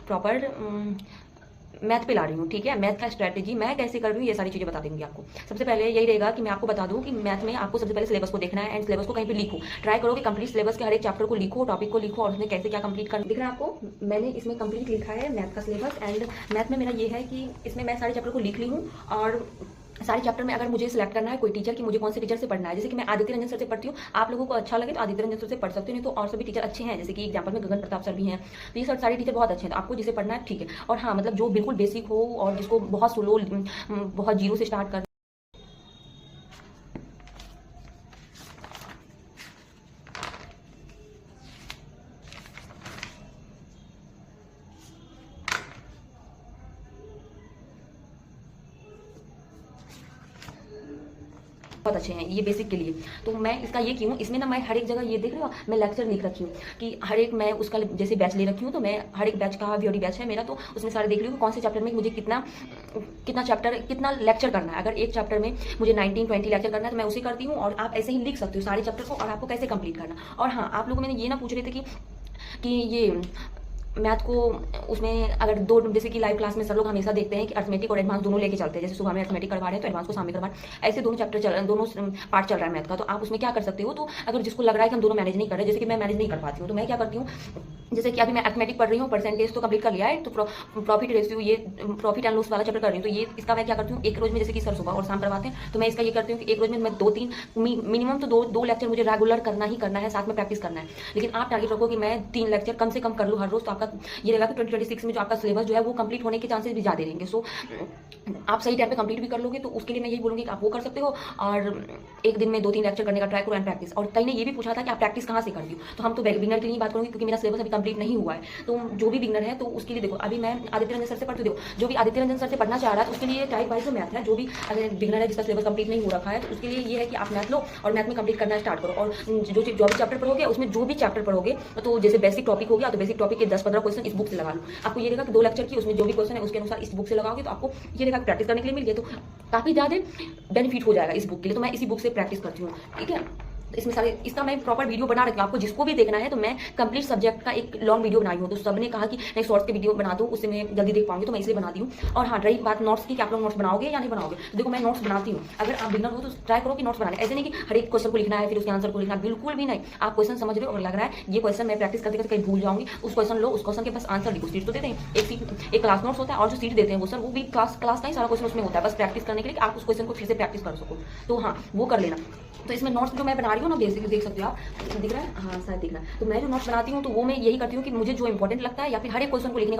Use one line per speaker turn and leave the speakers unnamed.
Proper math पे ला रही हूँ, ठीक है। मैथ का स्ट्रैटेजी मैं कैसे कर रही हूँ ये सारी चीज़ें बता दूंगी आपको। सबसे पहले यही रहेगा कि मैं आपको बता दूँ कि मैथ में आपको सबसे पहले सिलेबस को देखना है एंड सिलेबस को कहीं पे लिखो। ट्राई करो कि कंप्लीट सिलेबस के हर एक चैप्टर को लिखो, टॉपिक को लिखो और उसमें कैसे क्या कंप्लीट करना। दिख रहा है आपको, मैंने इसमें कंप्लीट लिखा है मैथ का सिलेबस। एंड मैथ में मेरा ये है कि इसमें मैं सारे चैप्टर को लिख ली हूँ और सारे चैप्टर में अगर मुझे सिलेक्ट करना है कोई टीचर कि मुझे कौन से टीचर से पढ़ना है, जैसे कि मैं आदित्य रंजन सर से पढ़ती हूँ, आप लोगों को अच्छा लगे तो आदित्य रंजन सर से पढ़ सकते हो, नहीं तो और सभी टीचर अच्छे हैं, जैसे कि एग्जाम्पल में गगन प्रताप सर भी हैं। तो ये सर सारे टीचर बहुत अच्छे हैं, तो आपको जिसे पढ़ना है ठीक है। और हाँ, मतलब जो बिल्कुल बेसिक हो और जिसको बहुत स्लो, बहुत जीरो से स्टार्ट कर बहुत अच्छे हैं ये बेसिक के लिए। तो मैं इसका ये क्यों, इसमें ना मैं हर एक जगह ये देख रही हूँ, मैं लेक्चर लिख रखी हूँ कि हर एक मैं उसका जैसे बैच ले रखी हूँ, तो मैं हर एक बैच का वीओडी बैच है मेरा, तो उसमें सारे देख रही हूँ कौन से चैप्टर में मुझे कितना कितना चैप्टर कितना लेक्चर करना है। अगर एक चैप्टर में मुझे 19-20 लेक्चर करना है तो मैं उसे करती हूँ। और आप ऐसे ही लिख सकते हो सारे चैप्टर को और आपको कैसे कंप्लीट करना। और हाँ, आप लोगों मैंने ये ना पूछ रहे थे कि ये मैथ को उसमें अगर दो, जैसे कि लाइव क्लास में सर लोग हमेशा देखते हैं कि अर्थमेटिक और एडवांस दोनों लेके चलते हैं, जैसे सुबह में अर्थमेटिक करवा रहे हैं तो एडवांस को शाम में करवा रहे हैं, ऐसे दोनों चैप्टर दोनों पार्ट चल रहा है मैथ का। तो आप उसमें क्या कर सकते हो, तो अगर जिसको लग रहा है कि हम दोनों मैनेज नहीं कर रहे, जैसे कि मैं मैनेज नहीं कर पाती हूँ, तो मैं क्या करती हूँ, जैसे कि अभी मैं अर्थमेटिक पढ़ रही हूँ, परसेंटेज तो कंप्लीट कर लिया है, तो प्रॉफिट रेशियो, ये प्रॉफिट एंड लॉस वाला चैप्टर कर रही हूँ, तो ये इसका मैं क्या करती हूँ, एक रोज में जैसे कि सर सुबह और शाम करवाते हैं, तो मैं इसका ये करती हूँ कि एक रोज में मैं 2-3 मिनिमम तो दो लेक्चर मुझे रेगुलर करना ही करना है, साथ में प्रैक्टिस करना है। लेकिन आप टारगेट रखो कि मैं 3 लेक्चर कम से कम कर लूँ हर रोज, तो आपका ये रहेगा कि 2026 में जो आपका सिलेबस जो है वो कंप्लीट होने के चांसेस भी ज़्यादा रहेंगे। सो आप सही टाइम पे कंप्लीट भी कर लोगे, तो उसके लिए मैं यही बोलूँगी कि आप वो कर सकते हो। और एक दिन में 2-3 लेक्चर करने का ट्राई करो एंड प्रैक्टिस। और कहीं ने ये भी पूछा था कि आप प्रैक्टिस कहाँ से करती हो, तो हम तो बिगनर के लिए बात करूँगी, क्योंकि मेरा सिलेबस अभी कंप्लीट नहीं हुआ है। तो जो भी बिगनर है तो उसके लिए देखो, अभी मैं आदित्य रंजन सर से पढ़ती हूँ, जो भी आदित्य रंजन सर से पढ़ना चाह रहा है तो उसके लिए टाइप वाइज जो मैथ है, जो भी अगर बिगनर है जिसका सिलेबस कंप्लीट नहीं हो रखा है, तो उसके लिए ये है कि आप मैथ लो और मैथ में कंप्लीट करना स्टार्ट करो। और जो भी चैप्टर पढ़ोगे उसमें जो भी चैप्टर पढ़ोगे, तो जैसे बेसिक टॉपिक हो गया तो बेसिक टॉपिक के 10-15 क्वेश्चन इस बुक से लगा लो। आपको ये रहेगा कि 2 लेक्चर की उसमें जो भी क्वेश्चन है उसके अनुसार इस बुक से लगाओगे, तो आपको ये रहेगा प्रैक्टिस करने के लिए मिल गया, तो काफी ज्यादा बेनिफिट हो जाएगा इस बुक के लिए। तो मैं इसी बुक से प्रैक्टिस करती हूँ, ठीक है। तो इसमें सारे इसका मैं प्रॉपर वीडियो बना रखी हूँ, आपको जिसको भी देखना है, तो मैं कंप्लीट सब्जेक्ट का एक लॉन्ग वीडियो बनाई हूँ। तो सबने कहा कि नहीं शॉर्ट्स के वीडियो बना दो, उससे मैं जल्दी देख पाऊंगी, तो मैं इसलिए बना दी हूँ। और हाँ, रही बात नोट्स की कि आप लोग नोट्स बनाओगे या नहीं बनाओगे, तो देखो मैं नोट्स बनाती हूँ। अगर आप बिगनर हो तो ट्राई करो कि नोट्स बनाने, ऐसे नहीं कि हर एक क्वेश्चन को लिखना है फिर उसके आंसर को लिखना, बिल्कुल भी नहीं। आप क्वेश्चन समझ रहे हो और लग रहा है ये क्वेश्चन मैं प्रैक्टिस करते करते कहीं भूल जाऊंगी, उस क्वेश्चन लो, उस क्वेश्चन के पास आंसर लिखो। सीट तो देते हैं, एक क्लास नोट्स होता है और जो सीट देते हैं वो सर वो भी क्लास का ही सारा क्वेश्चन उसमें होता है, बस प्रैक्टिस करने के लिए आप उस क्वेश्चन को फिर से प्रैक्टिस कर सको। तो हाँ, वो कर लेना। तो इसमें नोट्स जो मैं बना रही हूँ ना, बेसिकली देख सकते हो आप, दिख रहा है, हाँ शायद दिख रहा है। तो मैं जो नोट्स बनाती हूँ तो वो मैं यही करती हूँ कि मुझे जो इंपॉर्टेंट लगता है या फिर हर एक क्वेश्चन को लिखने